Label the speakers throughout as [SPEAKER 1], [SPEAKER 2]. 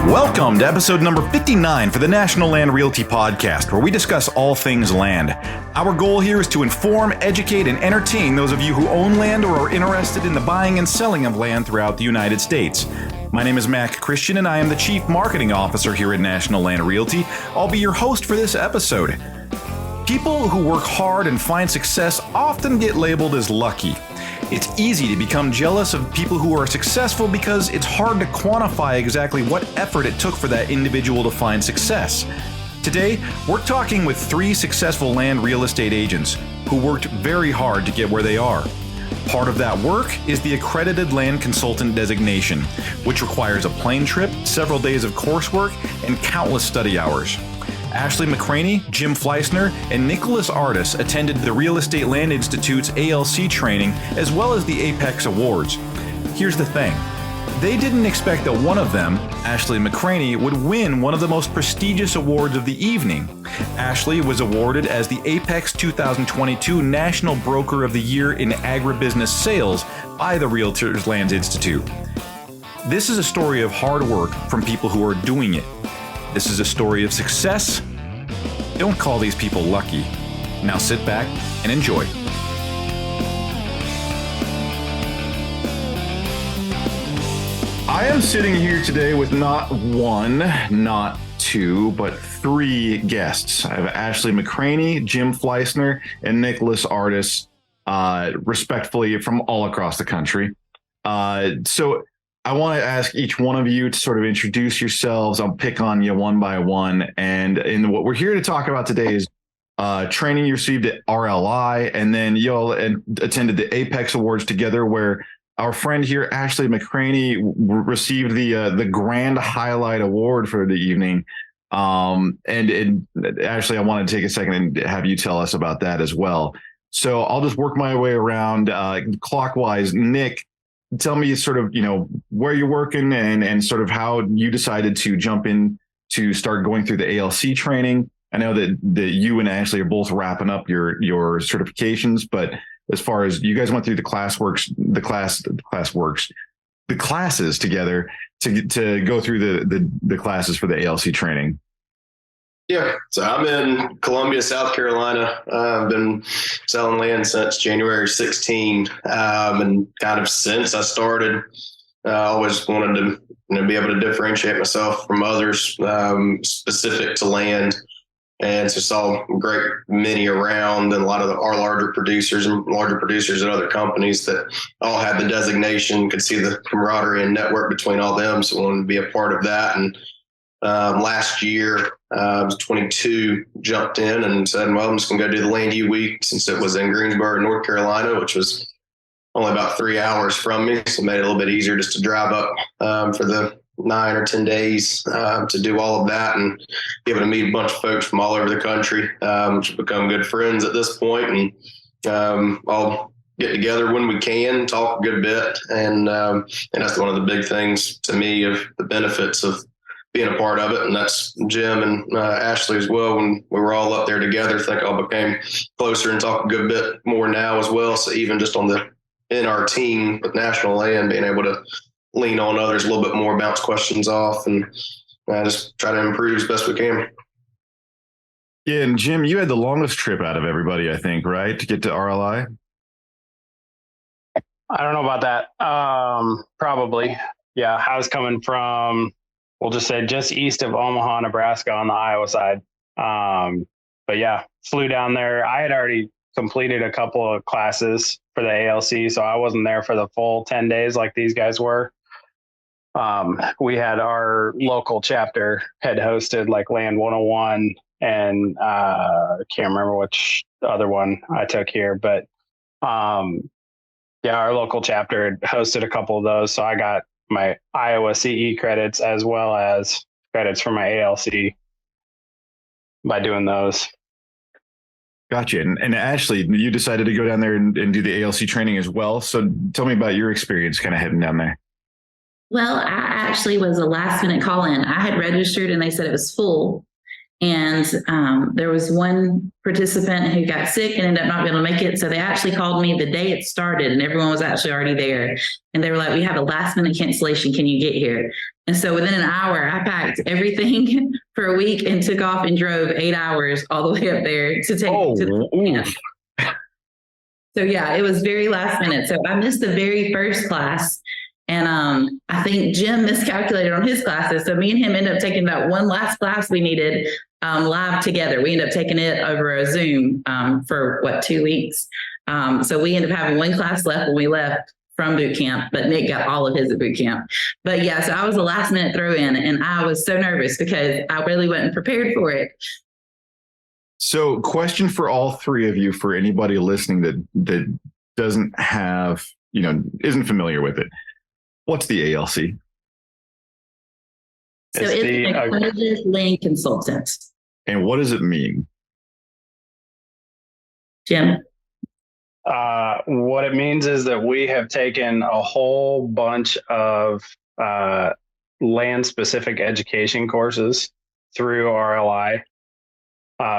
[SPEAKER 1] Welcome to episode number 59 for the National Land Realty podcast, where we discuss all things land. Our goal here is to inform, educate, and entertain those of you who own land or are interested in the buying and selling of land throughout the United States. My name is McCraney, and I am the Chief Marketing Officer here at National Land Realty. I'll be your host for this episode. People who work hard and find success often get labeled as lucky. It's easy to become jealous of people who are successful because it's hard to quantify exactly what effort it took for that individual to find success. Today, we're talking with 3 successful land real estate agents who worked very hard to get where they are. Part of that work is the Accredited Land Consultant designation, which requires a plane trip, several days of coursework, and countless study hours. Ashley McCraney, Jim Fleissner, and Nicholas Ardis attended the Real Estate Land Institute's ALC training as well as the Apex Awards. Here's the thing. They didn't expect that one of them, Ashley McCraney, would win one of the most prestigious awards of the evening. Ashley was awarded as the Apex 2022 National Broker of the Year in Agribusiness Sales by the REALTORS Land Institute. This is a story of hard work from people who are doing it. This is a story of success. Don't call these people lucky. Now sit back and enjoy. I am sitting here today with not one, not 2, but 3 guests. I have Ashley McCraney, Jim Fleissner, and Nicholas Ardis, respectfully from all across the country. So I want to ask each one of you to sort of introduce yourselves. I'll pick on you one by one. And what we're here to talk about today is training you received at RLI, and then y'all attended the Apex Awards together, where our friend here, Ashley McCraney, received the Grand Highlight Award for the evening. And Ashley, I want to take a second and have you tell us about that as well. So I'll just work my way around clockwise. Nick, tell me sort of, where you're working and sort of how you decided to jump in to start going through the ALC training. I know that you and Ashley are both wrapping up your certifications, but as far as you guys went through the classes together to go through the classes for the ALC training.
[SPEAKER 2] Yeah, so I'm in Columbia, South Carolina. I've been selling land since January 16, and kind of since I started, I always wanted to be able to differentiate myself from others specific to land. And so saw great many around, and a lot of our larger producers at other companies that all had the designation, could see the camaraderie and network between all them. So I wanted to be a part of that. And last year, I was 22, jumped in and said, well, I'm just going to go do the Land U week, since it was in Greensboro, North Carolina, which was only about 3 hours from me. So it made it a little bit easier just to drive up for the 9 or 10 days to do all of that, and be able to meet a bunch of folks from all over the country, which have become good friends at this point. And all get together when we can, talk a good bit. And that's one of the big things to me of the benefits of being a part of it. And that's Jim and Ashley as well. When we were all up there together, I think all became closer and talk a good bit more now as well. So even just in our team with National Land, being able to lean on others a little bit more, bounce questions off, and just try to improve as best we can.
[SPEAKER 1] Yeah, and Jim, you had the longest trip out of everybody, I think, right, to get to RLI?
[SPEAKER 3] I don't know about that. Probably. Yeah, I was coming from, we'll just say just east of Omaha, Nebraska on the Iowa side. But yeah, flew down there. I had already completed a couple of classes for the ALC, so I wasn't there for the full 10 days like these guys were. We had our local chapter had hosted like Land 101 and I can't remember which other one I took here, but yeah, our local chapter had hosted a couple of those. So I got my Iowa CE credits as well as credits for my ALC by doing those.
[SPEAKER 1] Gotcha. And Ashley, you decided to go down there and do the ALC training as well. So tell me about your experience kind of heading down there.
[SPEAKER 4] Well, I actually was a last minute call in. I had registered and they said it was full. And there was one participant who got sick and ended up not being able to make it. So they actually called me the day it started, and everyone was actually already there. And they were like, "We have a last minute cancellation. Can you get here?" And so within an hour, I packed everything for a week and took off and drove 8 hours all the way up there to take it to the So yeah, it was very last minute. So I missed the very first class. And I think Jim miscalculated on his classes. So me and him ended up taking that one last class we needed live together. We ended up taking it over a Zoom for 2 weeks. So we ended up having one class left when we left from boot camp, but Nick got all of his at boot camp. But yeah, so I was a last minute throw in, and I was so nervous because I really wasn't prepared for it.
[SPEAKER 1] So, question for all three of you, for anybody listening that doesn't have, isn't familiar with it. What's the ALC?
[SPEAKER 4] So it's an Accredited Land Consultant.
[SPEAKER 1] And what does it mean?
[SPEAKER 4] Jim?
[SPEAKER 3] What it means is that we have taken a whole bunch of land-specific education courses through RLI,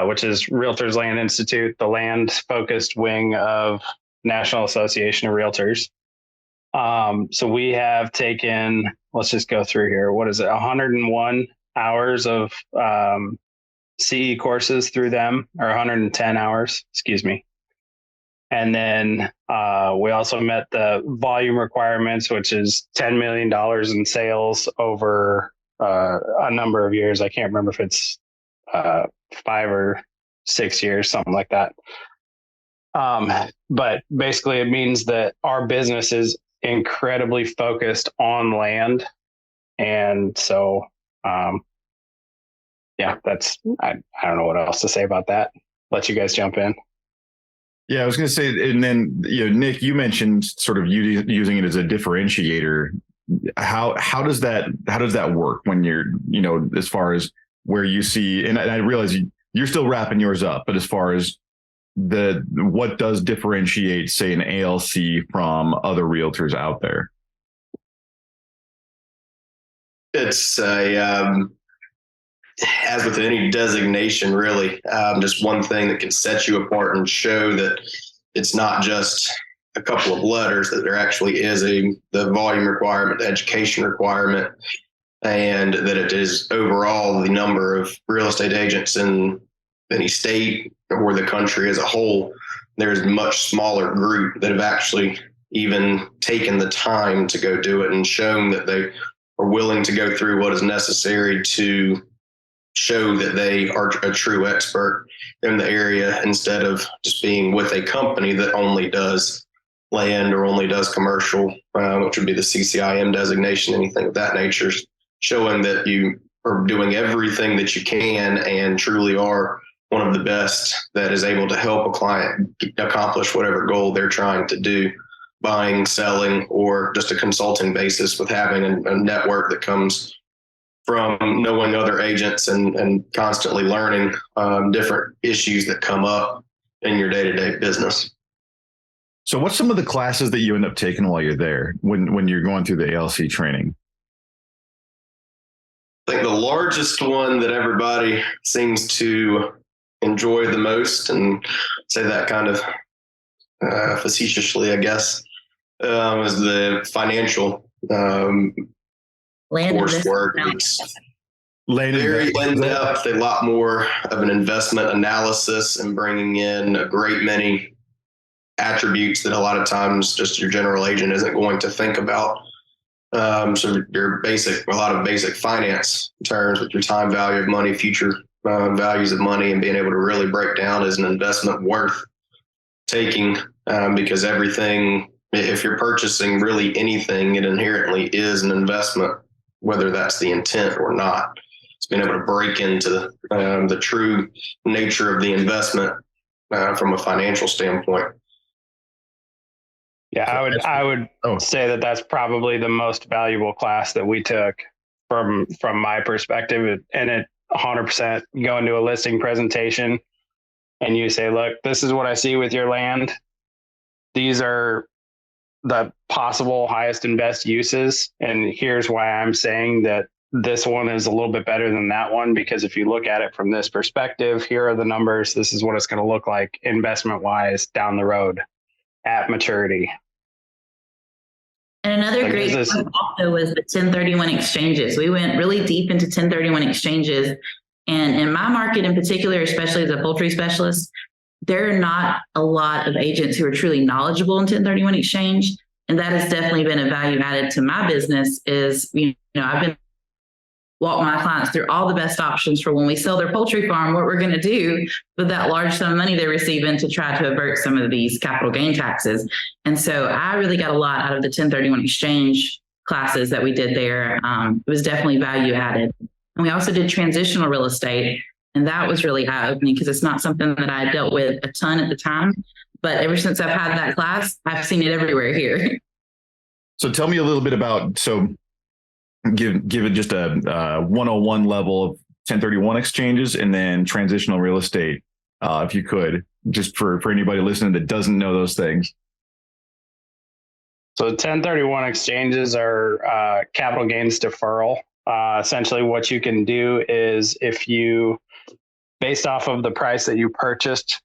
[SPEAKER 3] which is REALTORS Land Institute, the land-focused wing of National Association of Realtors. So we have taken, let's just go through here. What is it? 101 hours of CE courses through them, or 110 hours, excuse me. And then we also met the volume requirements, which is $10 million in sales over a number of years. I can't remember if it's 5 or 6 years, something like that. But basically it means that our business is incredibly focused on land. And so, yeah, I don't know what else to say about that. Let you guys jump in.
[SPEAKER 1] Yeah, I was going to say, and then, Nick, you mentioned sort of using it as a differentiator. How does that work when you're, as far as where you see, and I realize you're still wrapping yours up, but as far as what does differentiate, say, an ALC from other realtors out there?
[SPEAKER 2] It's as with any designation, really, just one thing that can set you apart and show that it's not just a couple of letters, that there actually is the volume requirement, the education requirement, and that it is overall the number of real estate agents in any state or the country as a whole. There's a much smaller group that have actually even taken the time to go do it and shown that they are willing to go through what is necessary to show that they are a true expert in the area, instead of just being with a company that only does land or only does commercial, which would be the CCIM designation, anything of that nature, showing that you are doing everything that you can and truly are one of the best that is able to help a client accomplish whatever goal they're trying to do, buying, selling, or just a consulting basis, with having a network that comes from knowing other agents and constantly learning different issues that come up in your day-to-day business.
[SPEAKER 1] So what's some of the classes that you end up taking while you're there when you're going through the ALC training?
[SPEAKER 2] I think the largest one that everybody seems to enjoy the most, and say that kind of facetiously, I guess, is the financial coursework. It's very in-depth, a lot more of an investment analysis, and bringing in a great many attributes that a lot of times just your general agent isn't going to think about. So a lot of basic finance terms with your time value of money, future values of money, and being able to really break down, is an investment worth taking, because everything, if you're purchasing really anything, it inherently is an investment, whether that's the intent or not. It's being able to break into the true nature of the investment from a financial standpoint.
[SPEAKER 3] Yeah, I would say that that's probably the most valuable class that we took from my perspective. And it 100% go into a listing presentation and you say, look, this is what I see with your land. These are the possible highest and best uses. And here's why I'm saying that this one is a little bit better than that one, because if you look at it from this perspective, here are the numbers. This is what it's going to look like investment wise down the road at maturity.
[SPEAKER 4] And another great point also was the 1031 exchanges. We went really deep into 1031 exchanges. And in my market in particular, especially as a poultry specialist, there are not a lot of agents who are truly knowledgeable in 1031 exchange. And that has definitely been a value added to my business is, I've been walk my clients through all the best options for when we sell their poultry farm, what we're going to do with that large sum of money they're receiving to try to avert some of these capital gain taxes. And so I really got a lot out of the 1031 exchange classes that we did there. It was definitely value added. And we also did transitional real estate. And that was really eye-opening because it's not something that I dealt with a ton at the time. But ever since I've had that class, I've seen it everywhere here.
[SPEAKER 1] So tell me a little bit about, give it just a 101 level of 1031 exchanges and then transitional real estate, if you could, just for anybody listening that doesn't know those things.
[SPEAKER 3] So 1031 exchanges are capital gains deferral. Essentially what you can do is if you, based off of the price that you purchased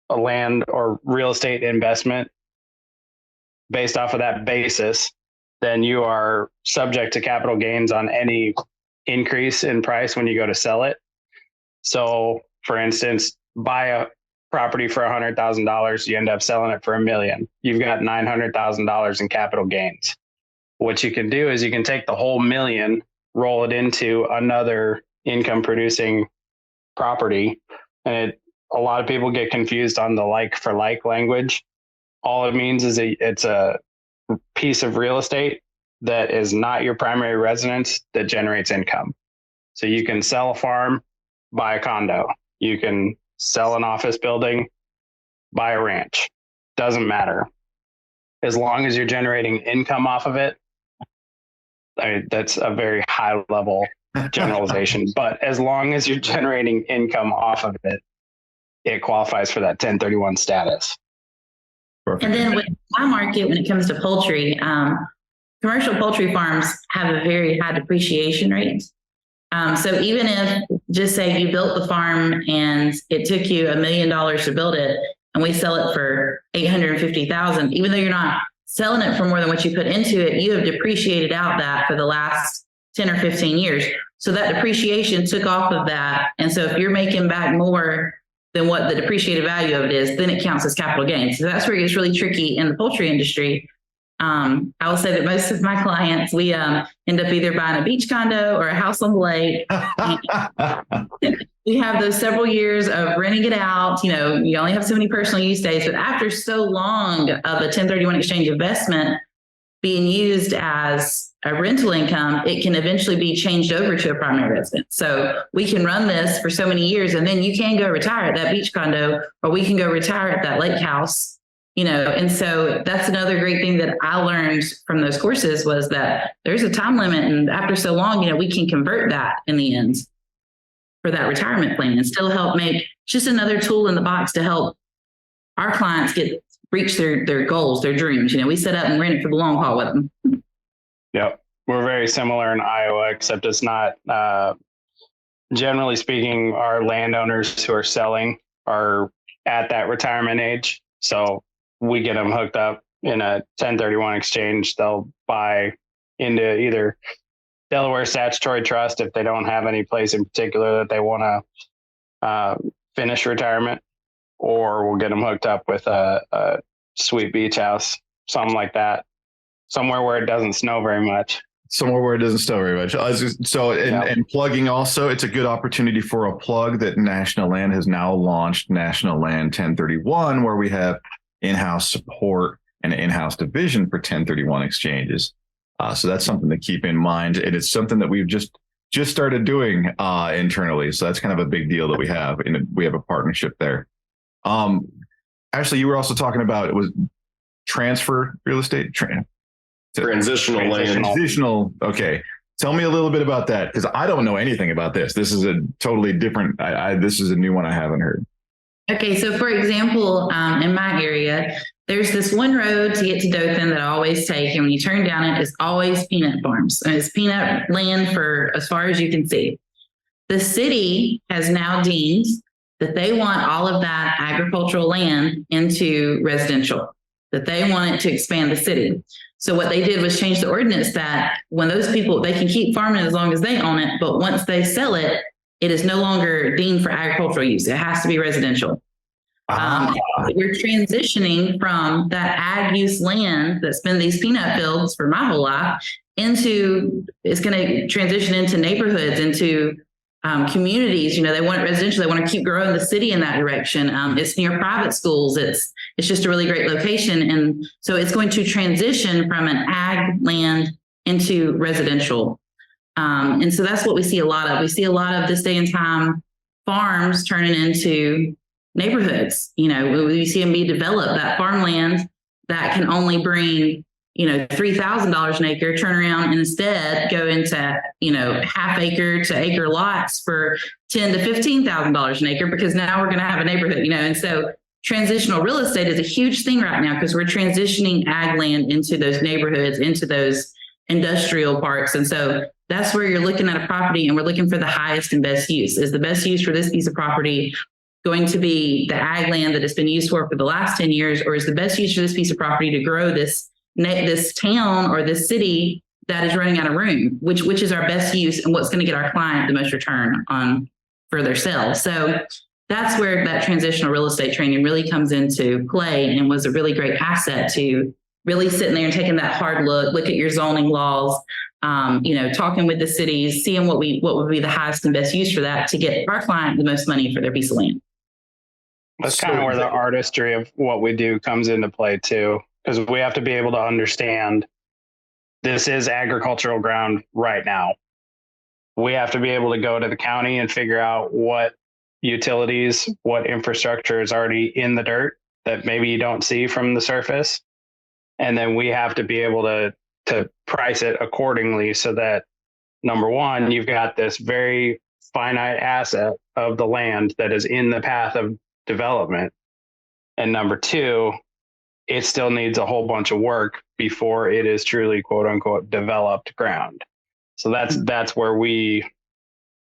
[SPEAKER 3] a land or real estate investment, based off of that basis, then you are subject to capital gains on any increase in price when you go to sell it. So for instance, buy a property for $100,000, you end up selling it for $1 million. You've got $900,000 in capital gains. What you can do is you can take the whole $1 million, roll it into another income producing property. And a lot of people get confused on the like for like language. All it means is it's a piece of real estate that is not your primary residence that generates income. So you can sell a farm, buy a condo. You can sell an office building, buy a ranch. Doesn't matter. As long as you're generating income off of it, that's a very high level generalization. But as long as you're generating income off of it, it qualifies for that 1031 status.
[SPEAKER 1] Perfect.
[SPEAKER 4] And then with my market, when it comes to poultry, commercial poultry farms have a very high depreciation rate. So even if, just say you built the farm and it took you $1 million to build it, and we sell it for $850,000, even though you're not selling it for more than what you put into it, you have depreciated out that for the last 10 or 15 years. So that depreciation took off of that. And so if you're making back more than what the depreciated value of it is, then it counts as capital gains. So that's where it gets really tricky in the poultry industry. I will say that most of my clients, we end up either buying a beach condo or a house on the lake. We have those several years of renting it out. You only have so many personal use days, but after so long of a 1031 exchange investment being used as a rental income, it can eventually be changed over to a primary residence. So we can run this for so many years, and then you can go retire at that beach condo, or we can go retire at that lake house, and so that's another great thing that I learned from those courses was that there's a time limit. And after so long, we can convert that in the end for that retirement plan and still help make just another tool in the box to help our clients reach their goals, their dreams. We set up and we're in it for the long haul with them.
[SPEAKER 3] Yep. We're very similar in Iowa, except it's not, generally speaking, our landowners who are selling are at that retirement age. So we get them hooked up in a 1031 exchange. They'll buy into either Delaware statutory trust if they don't have any place in particular that they want to finish retirement, or we'll get them hooked up with a sweet beach house, something like that, somewhere where it doesn't snow very much.
[SPEAKER 1] Somewhere where it doesn't snow very much. And plugging also, it's a good opportunity for a plug that National Land has now launched National Land 1031, where we have in-house support and in-house division for 1031 exchanges. So that's something to keep in mind. And it's something that we've just started doing internally. So that's kind of a big deal that we have. And we have a partnership there. Ashley, you were also talking about, it was transfer real estate?
[SPEAKER 2] Transitional land.
[SPEAKER 1] Transitional. Okay. Tell me a little bit about that, because I don't know anything about this. This is a totally different, this is a new one I haven't heard.
[SPEAKER 4] Okay, so for example, in my area, there's this one road to get to Dothan that I always take, and when you turn down it, it's always peanut farms. And it's peanut land for as far as you can see. The city has now deemed that they want all of that agricultural land into residential, that they want it to expand the city. So what they did was change the ordinance that when those people, they can keep farming as long as they own it, but once they sell it, it is no longer deemed for agricultural use. It has to be residential. We're transitioning from that ag use land that's been these peanut fields for my whole life into, it's going to transition into neighborhoods, into communities. You know, they want it residential. They want to keep growing the city in that direction. It's near private schools. It's just a really great location. And so it's going to transition from an ag land into residential. And so that's what we see a lot of. We see a lot of this day and time farms turning into neighborhoods. You know, we see them be developed, that farmland that can only bring, you know, $3,000 an acre, turn around and instead go into, you know, half acre to acre lots for $10,000 to $15,000 an acre, because now we're going to have a neighborhood, you know. And so transitional real estate is a huge thing right now, because we're transitioning ag land into those neighborhoods, into those industrial parks. And so that's where you're looking at a property and we're looking for the highest and best use. Is the best use for this piece of property going to be the ag land that it's been used for the last 10 years, or is the best use for this piece of property to grow this town or this city that is running out of room, which is our best use and what's going to get our client the most return on for their sale. So that's where that transitional real estate training really comes into play, and was a really great asset to really sitting there and taking that hard look at your zoning laws, you know, talking with the cities, seeing what would be the highest and best use for that to get our client the most money for their piece of land.
[SPEAKER 3] That's kind of where the artistry of what we do comes into play too, because we have to be able to understand this is agricultural ground right now. We have to be able to go to the county and figure out what utilities, what infrastructure is already in the dirt that maybe you don't see from the surface. And then we have to be able to price it accordingly, so that, number one, you've got this very finite asset of the land that is in the path of development. And number two, it still needs a whole bunch of work before it is truly, quote unquote, developed ground. So that's where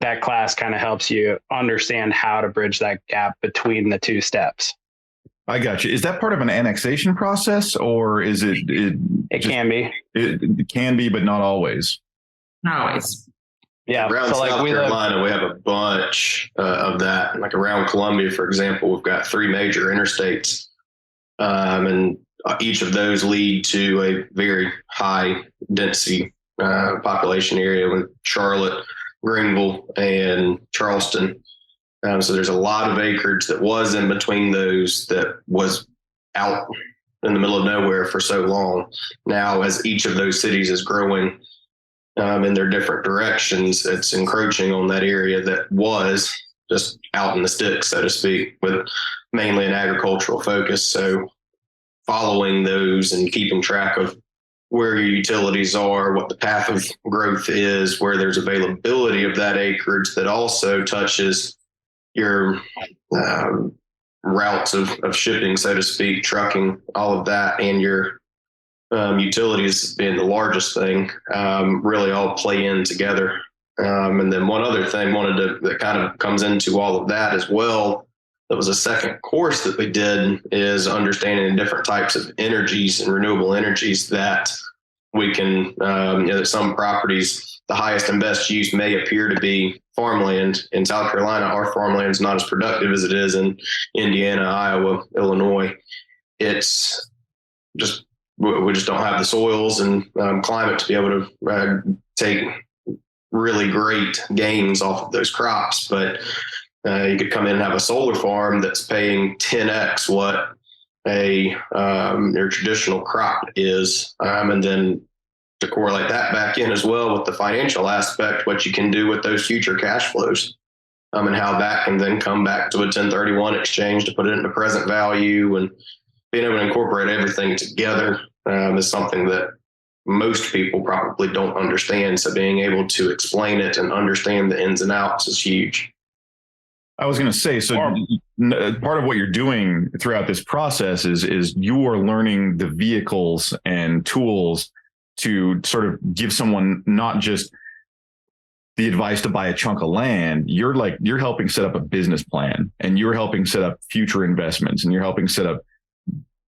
[SPEAKER 3] that class kind of helps you understand how to bridge that gap between the two steps.
[SPEAKER 1] I got you. Is that part of an annexation process, or is it?
[SPEAKER 3] It can be.
[SPEAKER 1] It can be, but not always.
[SPEAKER 4] Not always.
[SPEAKER 3] Yeah.
[SPEAKER 2] Around
[SPEAKER 3] so
[SPEAKER 2] South Carolina, we have a bunch of that. Like around Columbia, for example, we've got 3 major interstates, and each of those lead to a very high density population area with Charlotte, Greenville, and Charleston. So there's a lot of acreage that was in between those that was out in the middle of nowhere for so long. Now, as each of those cities is growing in their different directions, it's encroaching on that area that was just out in the sticks, so to speak, with mainly an agricultural focus. So following those and keeping track of where your utilities are, what the path of growth is, where there's availability of that acreage that also touches your routes of shipping, so to speak, trucking, all of that, and your utilities being the largest thing, really all play in together. And then one other thing that kind of comes into all of that as well, that was a second course that we did, is understanding the different types of energies and renewable energies that we can, that some properties, the highest and best use may appear to be farmland. In South Carolina, our farmland is not as productive as it is in Indiana, Iowa, Illinois. It's just, we just don't have the soils and climate to be able to take really great gains off of those crops. But you could come in and have a solar farm that's paying 10x what your traditional crop is, and then to correlate that back in as well with the financial aspect, what you can do with those future cash flows, and how that can then come back to a 1031 exchange to put it into present value, and being able to incorporate everything together is something that most people probably don't understand. So being able to explain it and understand the ins and outs is huge.
[SPEAKER 1] I was going to say, so part of what you're doing throughout this process is you are learning the vehicles and tools to sort of give someone not just the advice to buy a chunk of land. You're helping set up a business plan, and you're helping set up future investments, and you're helping set up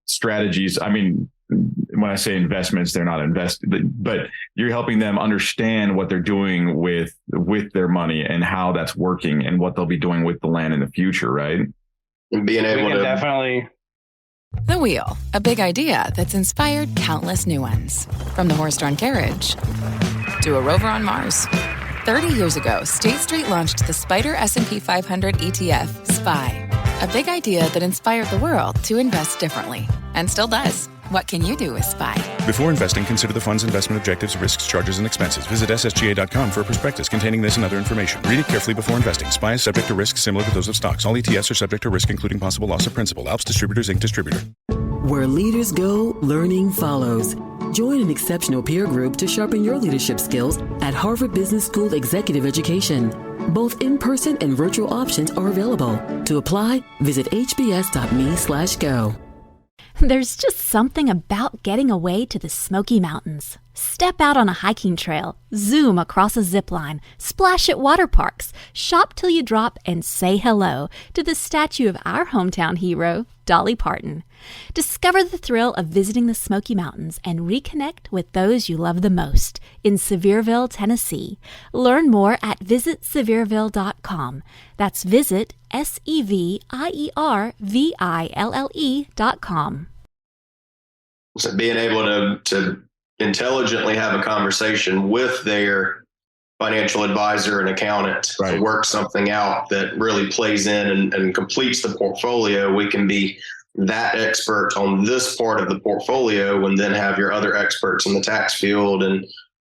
[SPEAKER 1] strategies. I mean, when I say investments, they're not invested, but you're helping them understand what they're doing with their money and how that's working and what they'll be doing with the land in the future, right?
[SPEAKER 2] And being able to
[SPEAKER 3] definitely.
[SPEAKER 5] The Wheel, a big idea that's inspired countless new ones. From the horse-drawn carriage to a rover on Mars. 30 years ago, State Street launched the Spider S&P 500 ETF, SPY. A big idea that inspired the world to invest differently, and still does. What can you do with SPY?
[SPEAKER 6] Before investing, consider the fund's investment objectives, risks, charges, and expenses. Visit ssga.com for a prospectus containing this and other information. Read it carefully before investing. SPY is subject to risks similar to those of stocks. All ETFs are subject to risk, including possible loss of principal. Alps Distributors, Inc. Distributor.
[SPEAKER 7] Where leaders go, learning follows. Join an exceptional peer group to sharpen your leadership skills at Harvard Business School Executive Education. Both in-person and virtual options are available. To apply, visit hbs.me/go.
[SPEAKER 8] There's just something about getting away to the Smoky Mountains. Step out on a hiking trail, zoom across a zip line, splash at water parks, shop till you drop, and say hello to the statue of our hometown hero, Dolly Parton. Discover the thrill of visiting the Smoky Mountains and reconnect with those you love the most in Sevierville, Tennessee. Learn more at visitsevierville.com. That's visit SEVIERVILLE.com.
[SPEAKER 2] So being able to intelligently have a conversation with their financial advisor and accountant to work something out that really plays in and completes the portfolio. We can be that expert on this part of the portfolio and then have your other experts in the tax field and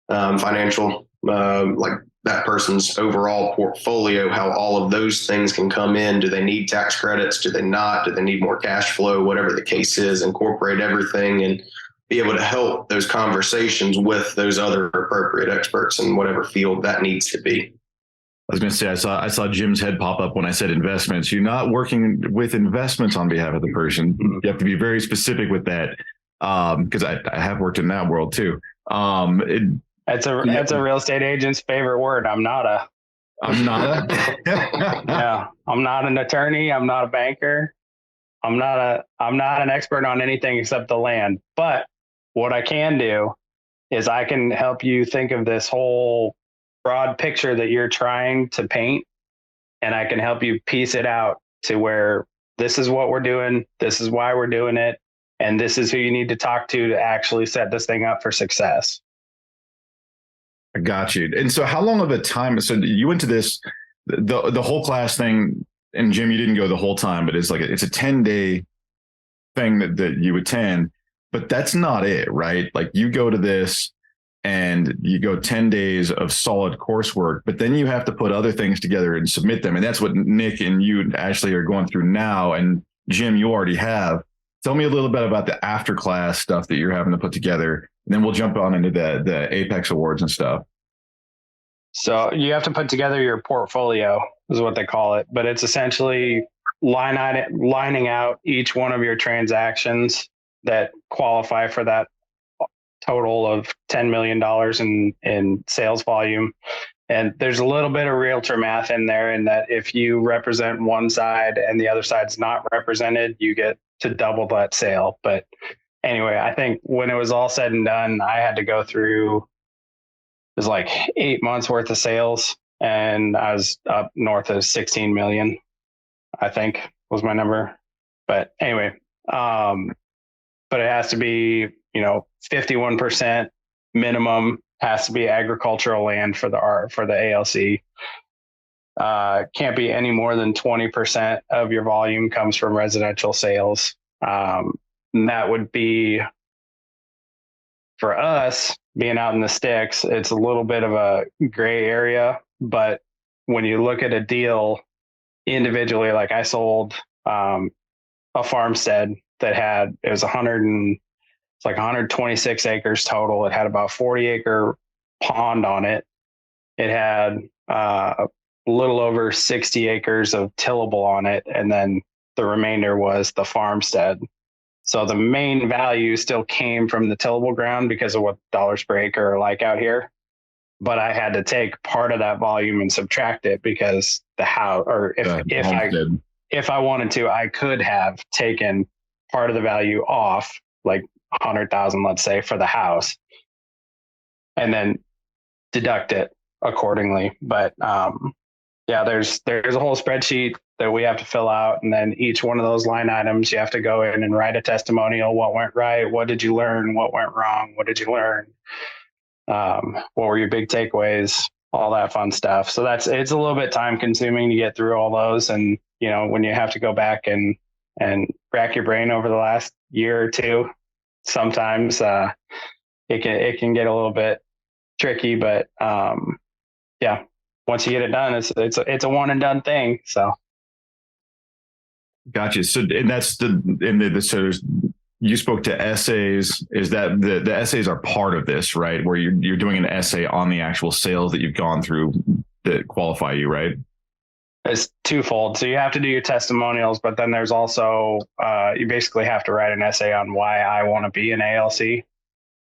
[SPEAKER 2] financial, like that person's overall portfolio, how all of those things can come in. Do they need tax credits? Do they not? Do they need more cash flow? Whatever the case is, incorporate everything and be able to help those conversations with those other appropriate experts in whatever field that needs to be.
[SPEAKER 1] I was going to say, I saw Jim's head pop up when I said investments. You're not working with investments on behalf of the person. You have to be very specific with that, because I have worked in that world too.
[SPEAKER 3] It's a real estate agent's favorite word. I'm not a. Yeah, I'm not an attorney. I'm not a banker. I'm not an expert on anything except the land. But what I can do is I can help you think of this whole broad picture that you're trying to paint, and I can help you piece it out to where this is what we're doing, this is why we're doing it, and this is who you need to talk to actually set this thing up for success.
[SPEAKER 1] I got you. And so how long of a time, so you went to this, the whole class thing, and Jim, you didn't go the whole time, but it's a 10-day thing that you attend, but that's not it, right? Like you go to this and you go 10 days of solid coursework, but then you have to put other things together and submit them. And that's what Nick and you and Ashley are going through now. And Jim, you already have. Tell me a little bit about the after class stuff that you're having to put together. And then we'll jump on into the Apex Awards and stuff.
[SPEAKER 3] So you have to put together your portfolio is what they call it, but it's essentially lining out each one of your transactions that qualify for that total of $10 million in sales volume. And there's a little bit of realtor math in there, in that if you represent one side and the other side's not represented, you get to double that sale. But anyway, I think when it was all said and done, I had to go through, it was like 8 months worth of sales, and I was up north of 16 million, I think was my number. But anyway, but it has to be, 51% minimum has to be agricultural land for the ALC. Can't be any more than 20% of your volume comes from residential sales. And that would be, for us being out in the sticks, it's a little bit of a gray area. But when you look at a deal individually, like I sold a farmstead that it was 126 acres total. It had about 40-acre pond on it. It had a little over 60 acres of tillable on it. And then the remainder was the farmstead. So the main value still came from the tillable ground because of what dollars per acre are like out here. But I had to take part of that volume and subtract it because the house, or if I wanted to, I could have taken part of the value off, like 100,000, let's say, for the house, and then deduct it accordingly. But yeah, there's a whole spreadsheet that we have to fill out, and then each one of those line items, you have to go in and write a testimonial. What went right? What did you learn? What went wrong? What did you learn? What were your big takeaways? All that fun stuff. So it's a little bit time consuming to get through all those. And, you know, when you have to go back and rack your brain over the last year or two, sometimes it can get a little bit tricky, but yeah, once you get it done, it's a one and done thing. So.
[SPEAKER 1] Gotcha. So, and so you spoke to essays. Is that the essays are part of this, right? Where you're doing an essay on the actual sales that you've gone through that qualify you, right?
[SPEAKER 3] It's twofold. So you have to do your testimonials, but then there's also, you basically have to write an essay on why I want to be an ALC.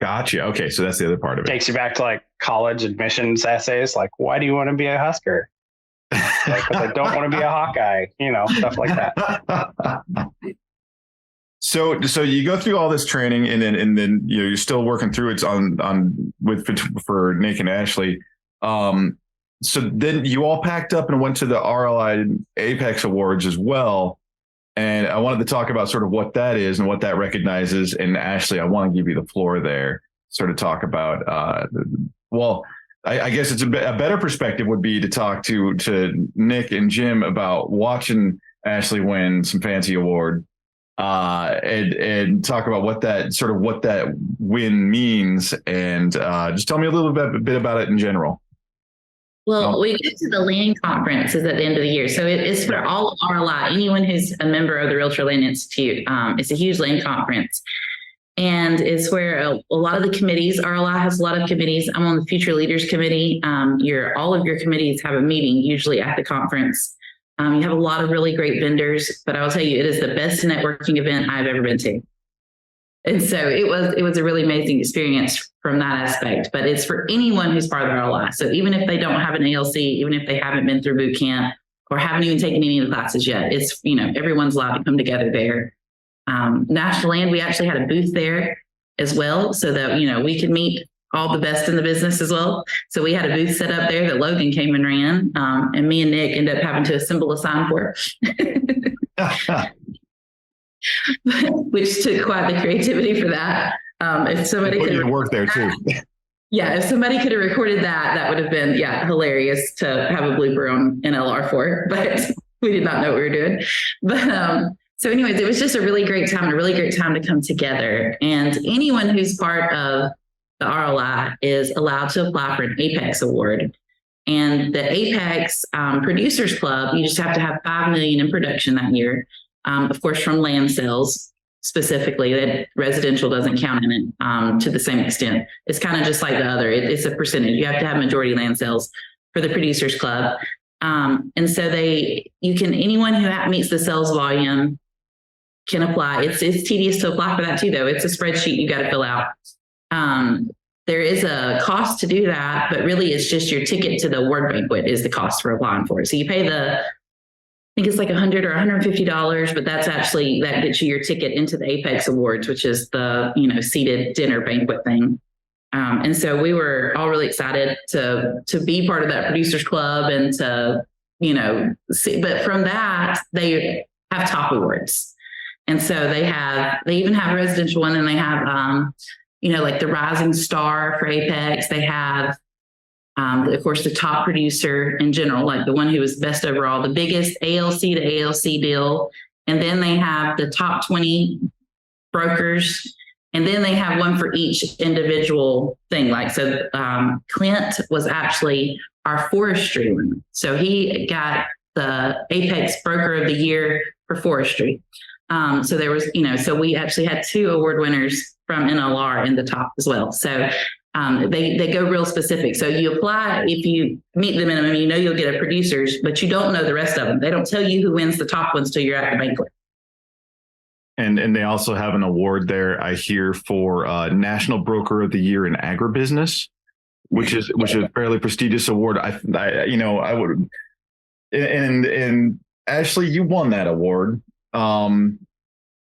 [SPEAKER 1] Gotcha. Okay. So that's the other part of it.
[SPEAKER 3] Takes you back to like college admissions essays. Like, why do you want to be a Husker? Because I don't want to be a Hawkeye, you know, stuff like that.
[SPEAKER 1] So you go through all this training, and then you know you're still working through it for Nick and Ashley. So then you all packed up and went to the RLI Apex Awards as well. And I wanted to talk about sort of what that is and what that recognizes. And Ashley, I want to give you the floor there, sort of talk about. I guess it's a better perspective would be to talk to Nick and Jim about watching Ashley win some fancy award. And talk about what that win means, and just tell me a little bit about it in general.
[SPEAKER 4] Well, we go to the land conferences at the end of the year. So it's for all of RLI, anyone who's a member of the REALTORS Land Institute. It's a huge land conference. And it's where a lot of the committees, RLI has a lot of committees. I'm on the Future Leaders Committee. All of your committees have a meeting usually at the conference. You have a lot of really great vendors, but I will tell you, it is the best networking event I've ever been to. And so it was a really amazing experience from that aspect, but it's for anyone who's part of the RLI. So even if they don't have an ALC, even if they haven't been through boot camp or haven't even taken any of the classes yet, it's, you know, everyone's allowed to come together there. National Land, we actually had a booth there as well, so that, you know, we could meet all the best in the business as well. So we had a booth set up there that Logan came and ran, and me and Nick ended up having to assemble a sign for it, which took quite the creativity for that. If somebody could
[SPEAKER 1] work there too.
[SPEAKER 4] Yeah, if somebody could have recorded that, that would have been, hilarious to have a blooper on NLR for, but we did not know what we were doing. But so anyways, it was just a really great time to come together. And anyone who's part of the RLI is allowed to apply for an Apex Award. And the Apex Producers Club, you just have to have $5 million in production that year. Of course, from land sales specifically, that residential doesn't count in it to the same extent. It's kind of just like the other. It's a percentage. You have to have majority land sales for the Producers Club. And so anyone who meets the sales volume can apply. It's tedious to apply for that too, though. It's a spreadsheet you got to fill out. There is a cost to do that, but really it's just your ticket to the award banquet is the cost for applying for it. So you pay I think it's like $100 or $150, but that gets you your ticket into the Apex Awards, which is the, seated dinner banquet thing. And so we were all really excited to be part of that producers club and to, see, but from that, they have top awards. And so they even have a residential one, and they have, like the Rising Star for Apex. They have, of course, the top producer in general, like the one who was best overall, the biggest ALC to ALC deal. And then they have the top 20 brokers. And then they have one for each individual thing. Clint was actually our forestry one. So he got the Apex Broker of the Year for forestry. So there was, so we actually had 2 award winners from NLR in the top as well. So They go real specific. So you apply, if you meet the minimum, you know you'll get a producers, but you don't know the rest of them. They don't tell you who wins the top ones till you're at the banquet.
[SPEAKER 1] And they also have an award there, I hear, for National Broker of the Year in Agribusiness, which is a fairly prestigious award. I would, and Ashley, you won that award.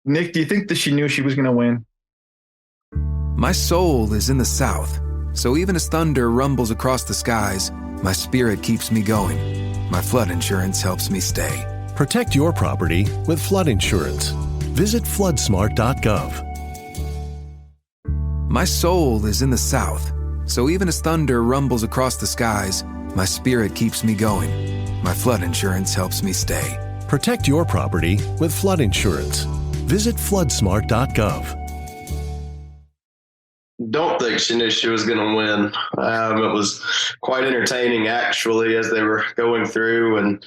[SPEAKER 1] Nick, do you think that she knew she was going to win?
[SPEAKER 9] My soul is in the South, so even as thunder rumbles across the skies, my spirit keeps me going. My flood insurance helps me stay.
[SPEAKER 10] Protect your property with flood insurance. Visit floodsmart.gov.
[SPEAKER 9] My soul is in the South, so even as thunder rumbles across the skies, my spirit keeps me going. My flood insurance helps me stay.
[SPEAKER 10] Protect your property with flood insurance. Visit floodsmart.gov.
[SPEAKER 2] Don't think she knew she was going to win. It was quite entertaining, actually, as they were going through and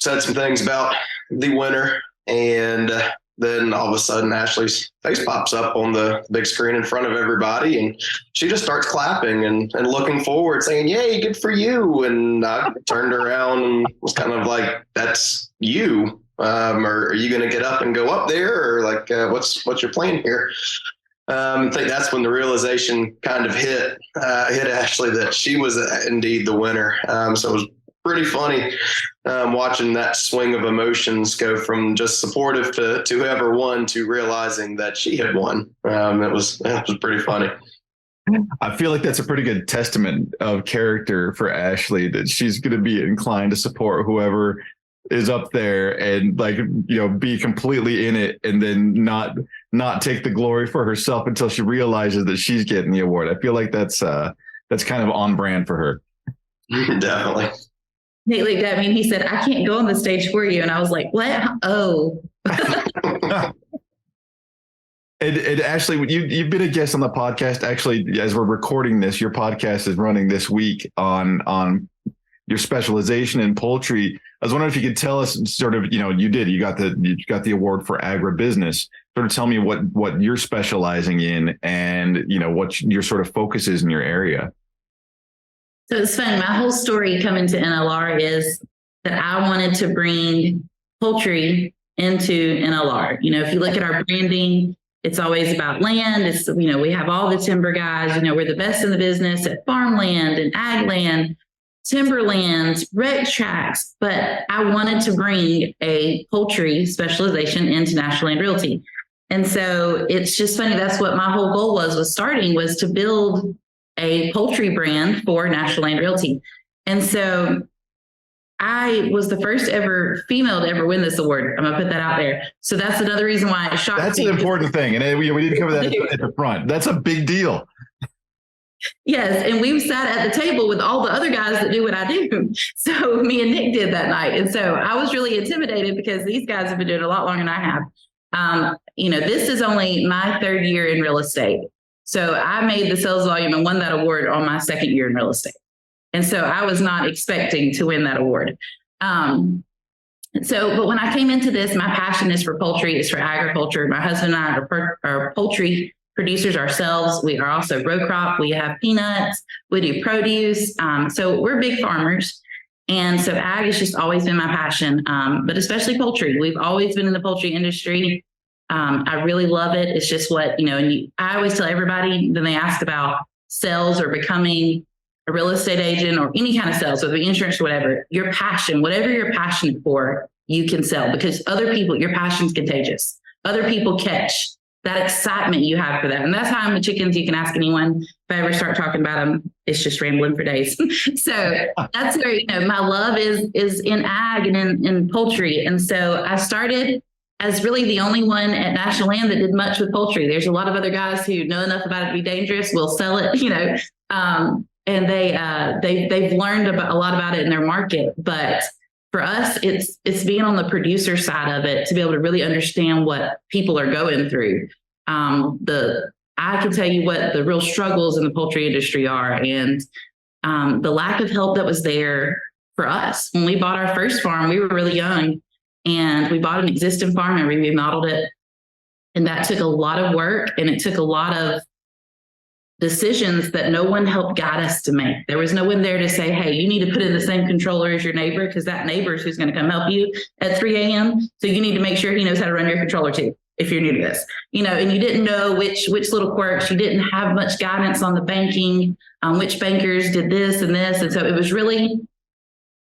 [SPEAKER 2] said some things about the winner. And then all of a sudden, Ashley's face pops up on the big screen in front of everybody, and she just starts clapping and looking forward, saying, "Yay, good for you!" And I turned around and was kind of like, "That's you. Or are you going to get up and go up there, or like, what's your plan here?" I think that's when the realization kind of hit Ashley that she was indeed the winner. So it was pretty funny watching that swing of emotions go from just supportive to whoever won to realizing that she had won. It was pretty funny.
[SPEAKER 1] I feel like that's a pretty good testament of character for Ashley, that she's going to be inclined to support whoever is up there and be completely in it, and then not take the glory for herself until she realizes that she's getting the award. I feel like that's kind of on brand for her.
[SPEAKER 2] Definitely.
[SPEAKER 4] Nate looked at me and he said, "I can't go on the stage for you." And I was like, "What? Oh."
[SPEAKER 1] And Ashley, you've been a guest on the podcast. Actually, as we're recording this, your podcast is running this week on your specialization in poultry. I was wondering if you could tell us sort of, you got the award for agribusiness. Sort of tell me what you're specializing in and, what your sort of focus is in your area.
[SPEAKER 4] So it's funny. My whole story coming to NLR is that I wanted to bring poultry into NLR. If you look at our branding, it's always about land. It's, we have all the timber guys, we're the best in the business at farmland and ag land, timberlands, rec tracts, but I wanted to bring a poultry specialization into National Land Realty. And so it's just funny. That's what my whole goal was to build a poultry brand for National Land Realty. And so I was the first ever female to ever win this award. I'm going to put that out there. So that's another reason why it shocked me.
[SPEAKER 1] That's an important thing. And we didn't cover that at the front. That's a big deal.
[SPEAKER 4] Yes. And we sat at the table with all the other guys that do what I do. So me and Nick did that night. And so I was really intimidated because these guys have been doing it a lot longer than I have. This is only my third year in real estate. So I made the sales volume and won that award on my second year in real estate. And so I was not expecting to win that award. But when I came into this, my passion is for poultry, it's for agriculture. My husband and I are poultry producers ourselves. We are also row crop. We have peanuts. We do produce. So we're big farmers. And so ag has just always been my passion, but especially poultry. We've always been in the poultry industry. I really love it. It's just what, I always tell everybody when they ask about sales or becoming a real estate agent or any kind of sales, whether it be insurance or whatever, your passion, whatever you're passionate for, you can sell because other people, your passion's contagious. Other people catch that excitement you have for that. And that's how I'm with chickens. You can ask anyone. If I ever start talking about them, it's just rambling for days. So that's where, my love is in ag and in poultry. And so I started as really the only one at National Land that did much with poultry. There's a lot of other guys who know enough about it to be dangerous, will sell it, and they've learned a lot about it in their market. But for us, it's being on the producer side of it to be able to really understand what people are going through. I can tell you what the real struggles in the poultry industry are, and the lack of help that was there for us. When we bought our first farm, we were really young. And we bought an existing farm and we remodeled it. And that took a lot of work and it took a lot of decisions that no one helped guide us to make. There was no one there to say, hey, you need to put in the same controller as your neighbor, because that neighbor is who's going to come help you at 3 a.m. So you need to make sure he knows how to run your controller too, if you're new to this, and you didn't know which little quirks. You didn't have much guidance on the banking, which bankers did this and this. And so it was really,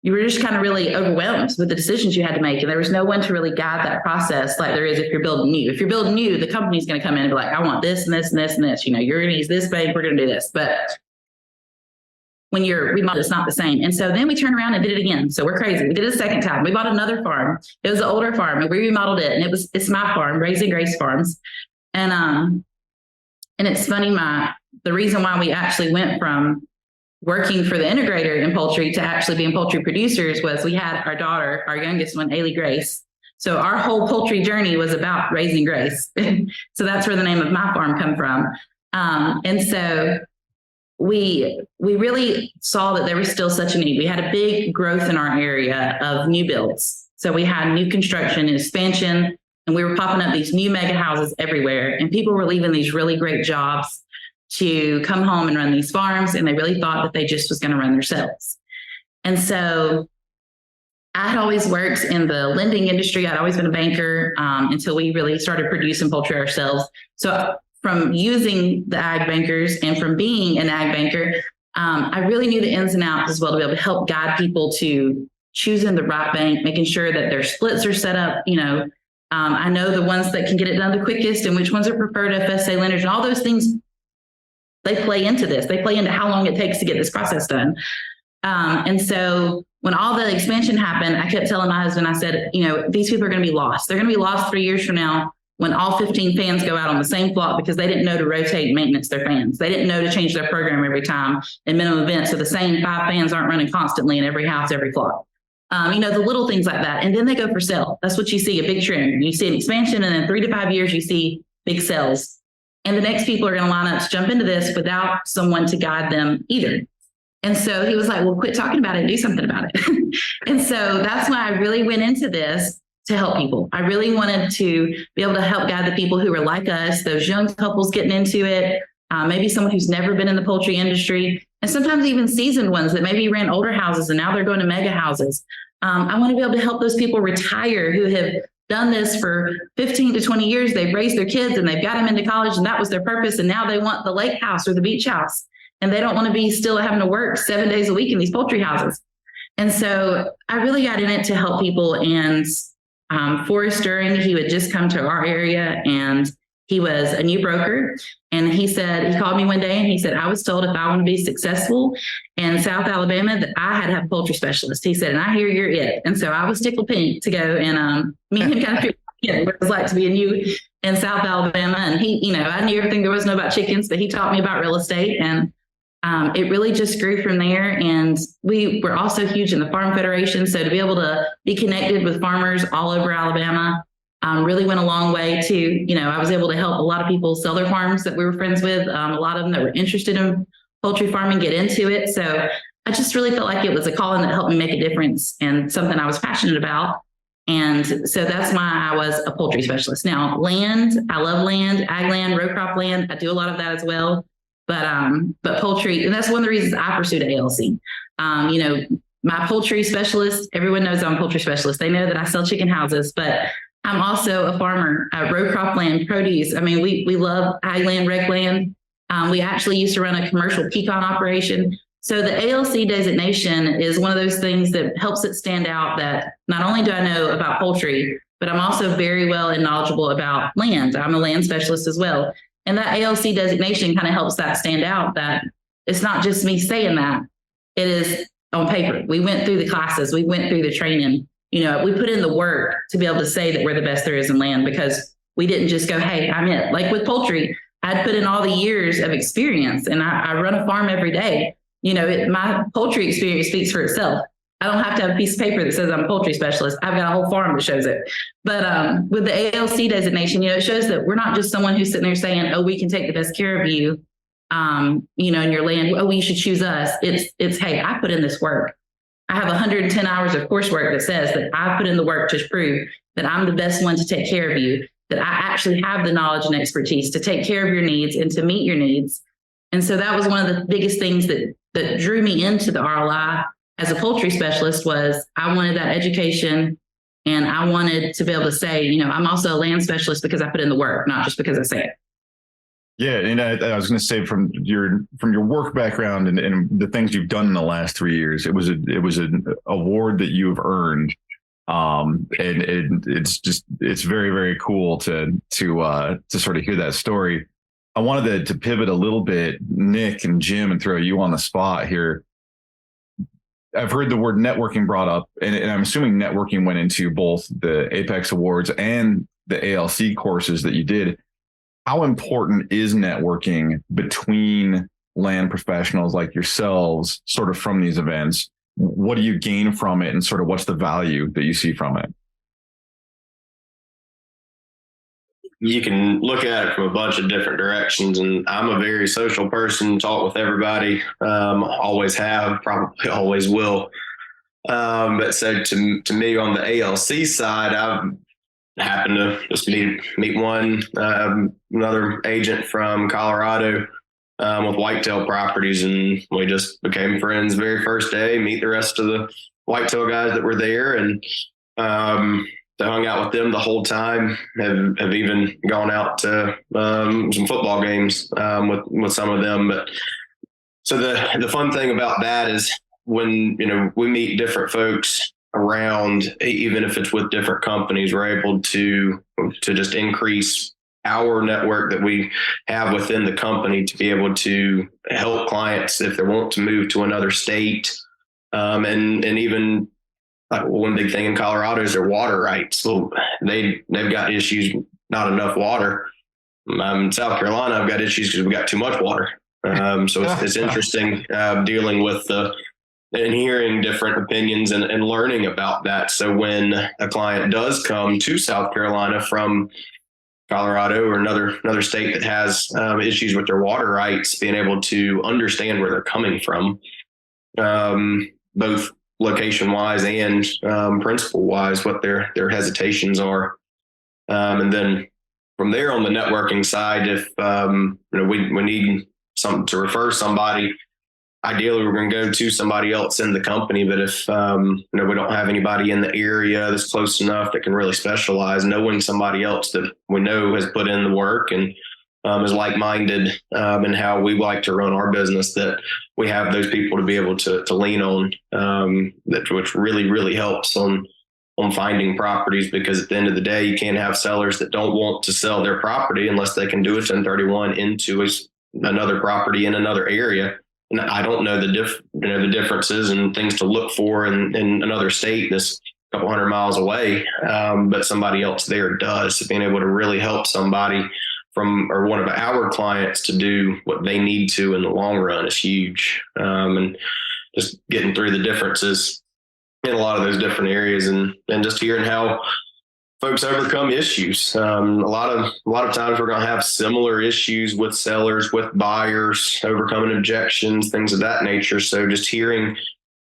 [SPEAKER 4] you were just kind of really overwhelmed with the decisions you had to make. And there was no one to really guide that process like there is if you're building new. If you're building new, the company's going to come in and be like, I want this and this and this and this. You're going to use this bank, we're going to do this. But when you're remodeled, it's not the same. And so then we turned around and did it again. So we're crazy. We did it a second time. We bought another farm. It was an older farm, and we remodeled it. And it's my farm, Raising Grace Farms. And it's funny, the reason why we actually went from working for the integrator in poultry to actually being poultry producers was we had our daughter, our youngest one, Ailey Grace. So our whole poultry journey was about Raising Grace. So that's where the name of my farm come from. And so we really saw that there was still such a need. We had a big growth in our area of new builds. So we had new construction and expansion, and we were popping up these new mega houses everywhere. And people were leaving these really great jobs to come home and run these farms, and they really thought that they just was going to run themselves. And so I had always worked in the lending industry. I'd always been a banker until we really started producing poultry ourselves. So from using the ag bankers and from being an ag banker, I really knew the ins and outs as well to be able to help guide people to choosing the right bank, making sure that their splits are set up. I know the ones that can get it done the quickest and which ones are preferred FSA lenders, and all those things, they play into this. They play into how long it takes to get this process done. And so when all the expansion happened, I kept telling my husband, I said, these people are going to be lost. They're going to be lost 3 years from now when all 15 fans go out on the same flock because they didn't know to rotate and maintenance their fans. They didn't know to change their program every time in minimum events. So the same 5 fans aren't running constantly in every house, every flock. The little things like that. And then they go for sale. That's what you see, a big trend. You see an expansion, and then 3 to 5 years, you see big sales. And the next people are going to line up to jump into this without someone to guide them either. And so he was like, well, quit talking about it and do something about it. And so that's why I really went into this, to help people. I really wanted to be able to help guide the people who were like us, those young couples getting into it, maybe someone who's never been in the poultry industry, and sometimes even seasoned ones that maybe ran older houses and now they're going to mega houses. I want to be able to help those people retire who have done this for 15 to 20 years. They've raised their kids and they've got them into college, and that was their purpose. And now they want the lake house or the beach house, and they don't want to be still having to work 7 days a week in these poultry houses. And so I really got in it to help people. And Forrest During, he would just come to our area, and he was a new broker. And he called me one day and he said, I was told if I want to be successful in South Alabama that I had to have a poultry specialist. He said, and I hear you're it. And so I was tickled pink to go and me and him kind of figured what it was like to be a new in South Alabama. And he, I knew everything there was to know about chickens, but he taught me about real estate. And it really just grew from there. And we were also huge in the Farm Federation. So to be able to be connected with farmers all over Alabama really went a long way to, I was able to help a lot of people sell their farms that we were friends with. A lot of them that were interested in poultry farming get into it. So I just really felt like it was a calling that helped me make a difference and something I was passionate about. And so that's why I was a poultry specialist. Now, land, I love land, ag land, row crop land. I do a lot of that as well. But poultry, and that's one of the reasons I pursued ALC. My poultry specialist, everyone knows I'm a poultry specialist. They know that I sell chicken houses, but I'm also a farmer, row crop land, produce. I mean, we love ag land, rec land. We actually used to run a commercial pecan operation. So the ALC designation is one of those things that helps it stand out that not only do I know about poultry, but I'm also very well and knowledgeable about land. I'm a land specialist as well. And that ALC designation kind of helps that stand out, that it's not just me saying that, it is on paper. We went through the classes, we went through the training, we put in the work to be able to say that we're the best there is in land, because we didn't just go, hey, I'm it. Like with poultry, I'd put in all the years of experience, and I run a farm every day. My poultry experience speaks for itself. I don't have to have a piece of paper that says I'm a poultry specialist. I've got a whole farm that shows it. But with the ALC designation, it shows that we're not just someone who's sitting there saying, oh, we can take the best care of you, in your land. Oh, you should choose us. It's, hey, I put in this work. I have 110 hours of coursework that says that I put in the work to prove that I'm the best one to take care of you, that I actually have the knowledge and expertise to take care of your needs and to meet your needs. And so that was one of the biggest things that drew me into the RLI as a poultry specialist was I wanted that education, and I wanted to be able to say, I'm also a land specialist because I put in the work, not just because I say it.
[SPEAKER 1] Yeah, and I was going to say from your work background and the things you've done in the last 3 years, it was an award that you've earned, and it's very, very cool to sort of hear that story. I wanted to pivot a little bit, Nick and Jim, and throw you on the spot here. I've heard the word networking brought up, and I'm assuming networking went into both the Apex Awards and the ALC courses that you did. How important is networking between land professionals like yourselves sort of from these events? What do you gain from it, and sort of what's the value that you see from it?
[SPEAKER 2] You can look at it from a bunch of different directions, and I'm a very social person, talk with everybody, always have, probably always will. But so to me on the ALC side, I've happened to just meet one, another agent from Colorado with whitetail properties, and we just became friends very first day, meet the rest of the whitetail guys that were there, and I hung out with them the whole time, have even gone out to some football games with some of them. But so the fun thing about that is when, we meet different folks around, even if it's with different companies, we're able to just increase our network that we have within the company to be able to help clients if they want to move to another state. And even one big thing in Colorado is their water rights. So they've got issues, not enough water. In South Carolina, I've got issues because we got too much water. So it's interesting dealing with and hearing different opinions and learning about that. So when a client does come to South Carolina from Colorado or another state that has issues with their water rights, being able to understand where they're coming from, both location wise and principle wise, what their hesitations are. And then from there on the networking side, if we need something to refer somebody, ideally we're going to go to somebody else in the company. But if we don't have anybody in the area that's close enough that can really specialize, knowing somebody else that we know has put in the work and is like-minded in how we like to run our business, that we have those people to be able to lean on, which really, really helps on finding properties, because at the end of the day, you can't have sellers that don't want to sell their property unless they can do a 1031 into another property in another area. And I don't know the differences and things to look for in another state that's a couple hundred miles away, but somebody else there does. So being able to really help somebody or one of our clients to do what they need to in the long run is huge. And just getting through the differences in a lot of those different areas, and just hearing how folks overcome issues. A lot of times we're going to have similar issues with sellers, with buyers, overcoming objections, things of that nature. So just hearing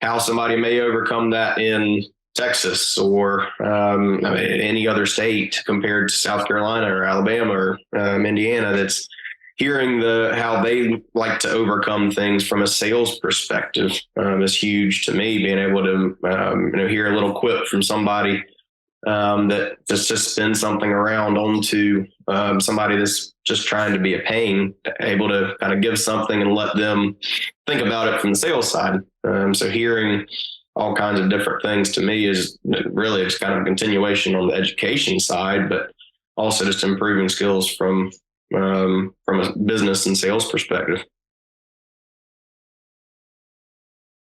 [SPEAKER 2] how somebody may overcome that in Texas or any other state compared to South Carolina or Alabama or Indiana, that's hearing how they like to overcome things from a sales perspective is huge to me. Being able to hear a little quip from somebody that just spin something around onto somebody that's just trying to be a pain, able to kind of give something and let them think about it from the sales side. So hearing all kinds of different things to me is really just kind of a continuation on the education side, but also just improving skills from a business and sales perspective.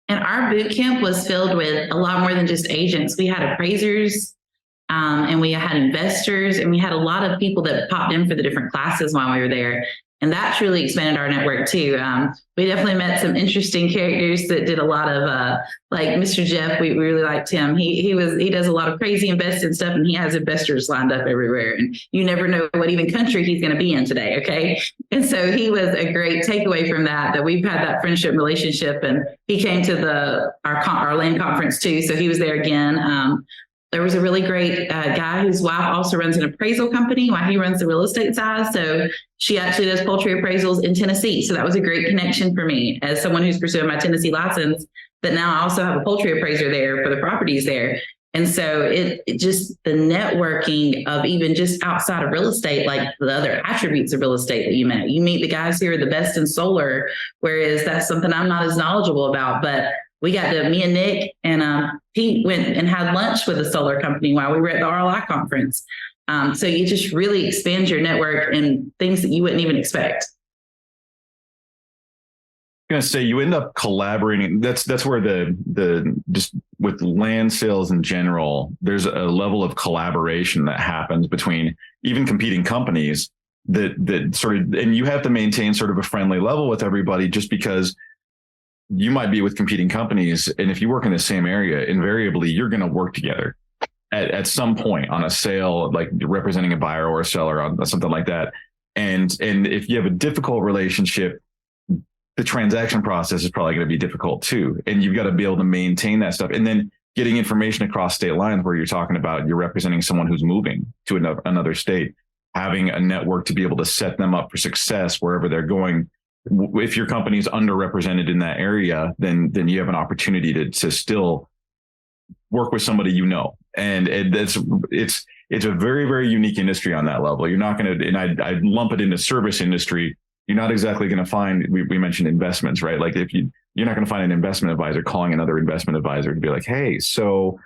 [SPEAKER 4] And our boot camp was filled with a lot more than just agents. We had appraisers, and we had investors, and we had a lot of people that popped in for the different classes while we were there. And that truly expanded our network too. We definitely met some interesting characters that did a lot of, like Mr. Jeff, we really liked him. He does a lot of crazy investing stuff, and he has investors lined up everywhere. And you never know what even country he's going to be in today. Okay. And so he was a great takeaway from that we've had that friendship relationship, and he came to our land conference too. So he was there again. there was a really great guy whose wife also runs an appraisal company while he runs the real estate side. So she actually does poultry appraisals in Tennessee. So that was a great connection for me as someone who's pursuing my Tennessee license. But now I also have a poultry appraiser there for the properties there. And so it just the networking of even just outside of real estate, like the other attributes of real estate that you meet the guys who are the best in solar, whereas that's something I'm not as knowledgeable about. But me and Nick and Pete went and had lunch with a solar company while we were at the RLI conference. So you just really expand your network and things that you wouldn't even expect.
[SPEAKER 1] I'm going to say you end up collaborating. That's where the just with land sales in general, there's a level of collaboration that happens between even competing companies that sort of, and you have to maintain sort of a friendly level with everybody just because you might be with competing companies. And if you work in the same area, invariably you're going to work together at some point on a sale, like representing a buyer or a seller on something like that. And if you have a difficult relationship, the transaction process is probably going to be difficult too. And you've got to be able to maintain that stuff. And then getting information across state lines where you're talking about you're representing someone who's moving to another state, having a network to be able to set them up for success wherever they're going. If your company is underrepresented in that area, then you have an opportunity to still work with somebody, and it's a very, very unique industry on that level. You're not going to, and I lump it into service industry. You're not exactly going to find, we mentioned investments, right? Like you're not going to find an investment advisor calling another investment advisor to be like, hey, so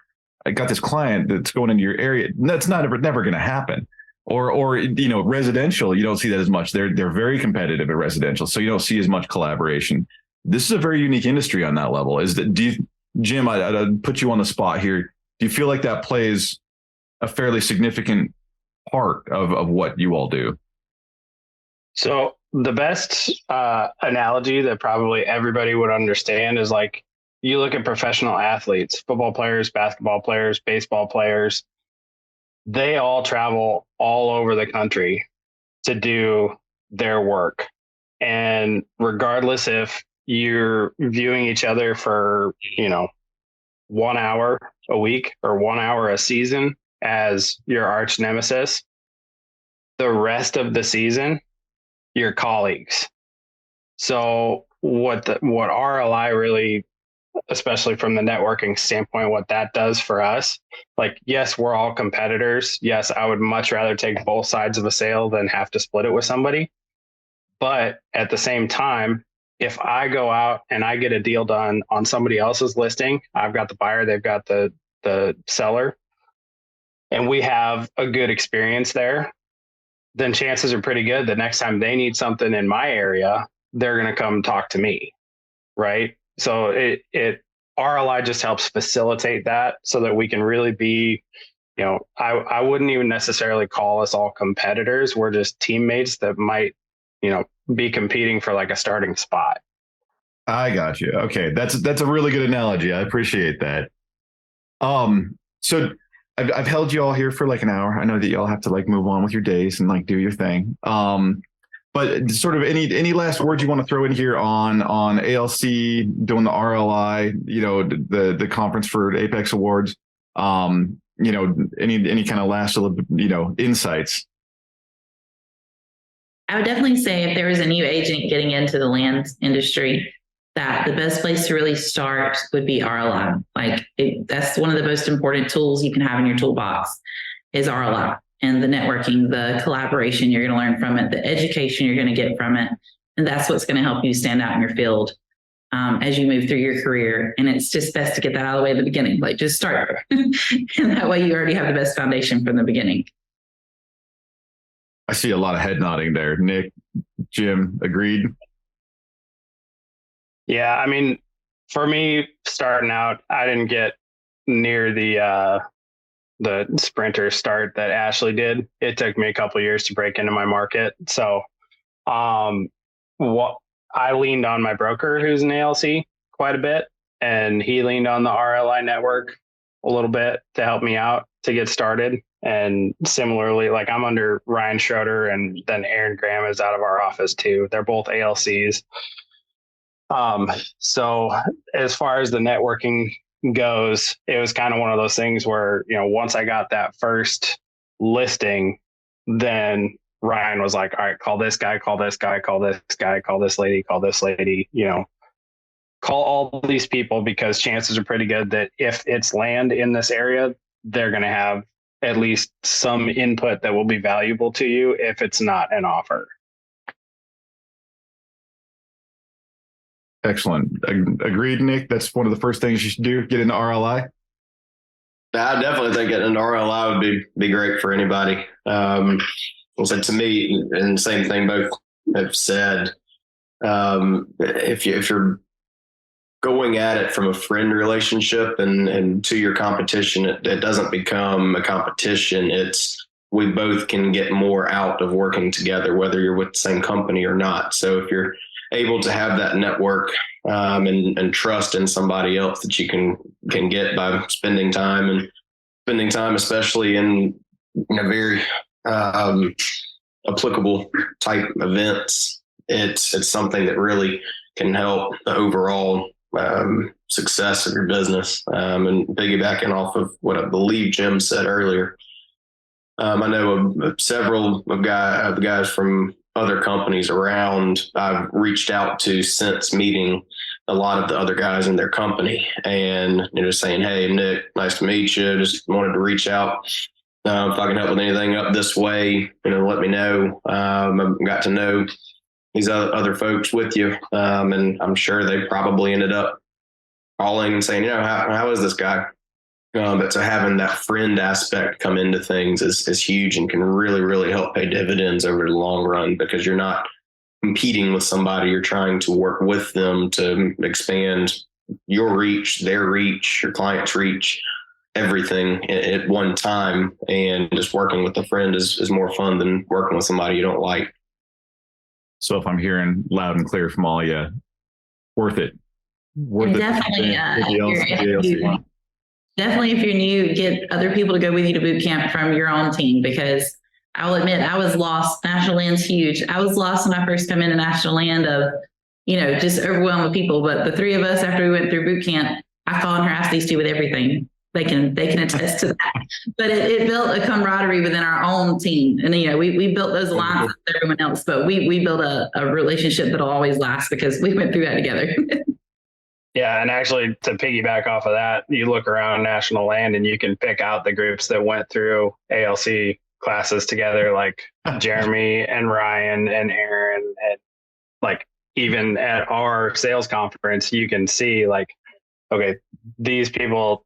[SPEAKER 1] I got this client that's going into your area. That's never going to happen. Or residential, you don't see that as much. They're very competitive at residential, so you don't see as much collaboration. This is a very unique industry on that level. Jim, I'd put you on the spot here. Do you feel like that plays a fairly significant part of what you all do?
[SPEAKER 3] So the best analogy that probably everybody would understand is like you look at professional athletes, football players, basketball players, baseball players. They all travel all over the country to do their work. And regardless if you're viewing each other for, 1 hour a week or 1 hour a season as your arch nemesis, the rest of the season, you're colleagues. So what RLI really, especially from the networking standpoint, what that does for us, like, yes, we're all competitors. Yes, I would much rather take both sides of a sale than have to split it with somebody. But at the same time, if I go out and I get a deal done on somebody else's listing, I've got the buyer, they've got the seller, and we have a good experience there, then chances are pretty good the next time they need something in my area, they're going to come talk to me. Right. So RLI just helps facilitate that so that we can really be, I wouldn't even necessarily call us all competitors. We're just teammates that might, be competing for like a starting spot.
[SPEAKER 1] I got you. Okay. That's a really good analogy. I appreciate that. So I've held you all here for like an hour. I know that y'all have to like move on with your days and like do your thing. But sort of any last words you want to throw in here on ALC, doing the RLI, the conference for Apex Awards, any kind of last insights?
[SPEAKER 4] I would definitely say if there was a new agent getting into the land industry, that the best place to really start would be RLI. That's one of the most important tools you can have in your toolbox is RLI. And the networking, the collaboration you're going to learn from it, the education you're going to get from it. And that's what's going to help you stand out in your field as you move through your career. And it's just best to get that out of the way at the beginning. Like, just start. And that way you already have the best foundation from the beginning.
[SPEAKER 1] I see a lot of head nodding there. Nick, Jim, agreed?
[SPEAKER 3] Yeah, I mean, for me, starting out, I didn't get near the sprinter start that Ashley did. It took me a couple of years to break into my market. So what I leaned on my broker who's an ALC quite a bit, and he leaned on the RLI network a little bit to help me out to get started. And similarly, like I'm under Ryan Schroeder, and then Aaron Graham is out of our office too. They're both ALCs. So as far as the networking goes, it was kind of one of those things where, once I got that first listing, then Ryan was like, all right, call this guy, call this guy, call this guy, call this lady, call all these people, because chances are pretty good that if it's land in this area, they're going to have at least some input that will be valuable to you if it's not an offer.
[SPEAKER 1] Excellent. Agreed, Nick. That's one of the first things you should do, get into RLI.
[SPEAKER 2] I definitely think getting into RLI would be great for anybody. So to me, and the same thing both have said, if you're going at it from a friend relationship and to your competition, it doesn't become a competition. It's, we both can get more out of working together, whether you're with the same company or not. So if you're able to have that network and trust in somebody else that you can get by spending time, especially in very applicable type events, it's something that really can help the overall success of your business. And piggybacking off of what I believe Jim said earlier, I know of several of the guys from other companies around I've reached out to since meeting a lot of the other guys in their company, and saying, hey, Nick, nice to meet you. Just wanted to reach out. If I can help with anything up this way, let me know. I've got to know these other folks with you. And I'm sure they probably ended up calling and saying, how is this guy? But so having that friend aspect come into things is huge and can really, really help pay dividends over the long run, because you're not competing with somebody. You're trying to work with them to expand your reach, their reach, your client's reach, everything at one time. And just working with a friend is more fun than working with somebody you don't like.
[SPEAKER 1] So if I'm hearing loud and clear from all you, worth it.
[SPEAKER 4] Definitely. Definitely, if you're new, get other people to go with you to boot camp from your own team, because I'll admit I was lost. National Land's huge. I was lost when I first come into National Land of, just overwhelmed with people. But the three of us, after we went through boot camp, I call and harass these two with everything. They can attest to that. But it built a camaraderie within our own team. And, we built those alliances with everyone else, but we built a relationship that'll always last because we went through that together.
[SPEAKER 3] Yeah. And actually, to piggyback off of that, you look around National Land and you can pick out the groups that went through ALC classes together, like Jeremy and Ryan and Aaron. And like, even at our sales conference, you can see like, okay, these people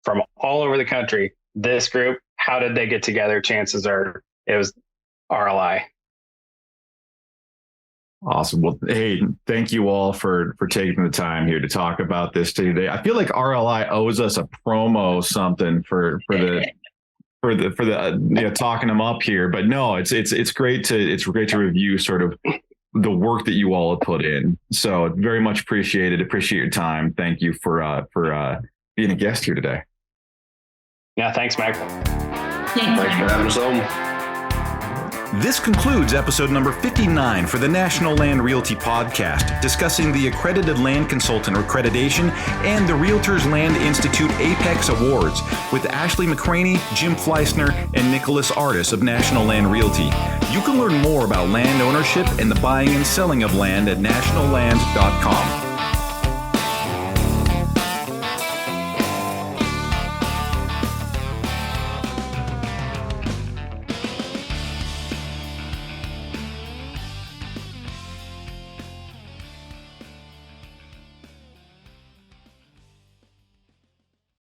[SPEAKER 3] from all over the country, this group, how did they get together? Chances are it was RLI.
[SPEAKER 1] Awesome. Well, hey, thank you all for taking the time here to talk about this today. I feel like RLI owes us a promo something for talking them up here, but no, it's great to review sort of the work that you all have put in. So very much appreciated. Appreciate your time. Thank you for being a guest here today.
[SPEAKER 3] Yeah. Thanks, Mike.
[SPEAKER 2] Thanks for having us on.
[SPEAKER 1] This concludes episode number 59 for the National Land Realty podcast, discussing the Accredited Land Consultant accreditation and the REALTORS Land Institute Apex Awards with Ashley McCraney, Jim Fleissner, and Nicholas Ardis of National Land Realty. You can learn more about land ownership and the buying and selling of land at nationalland.com.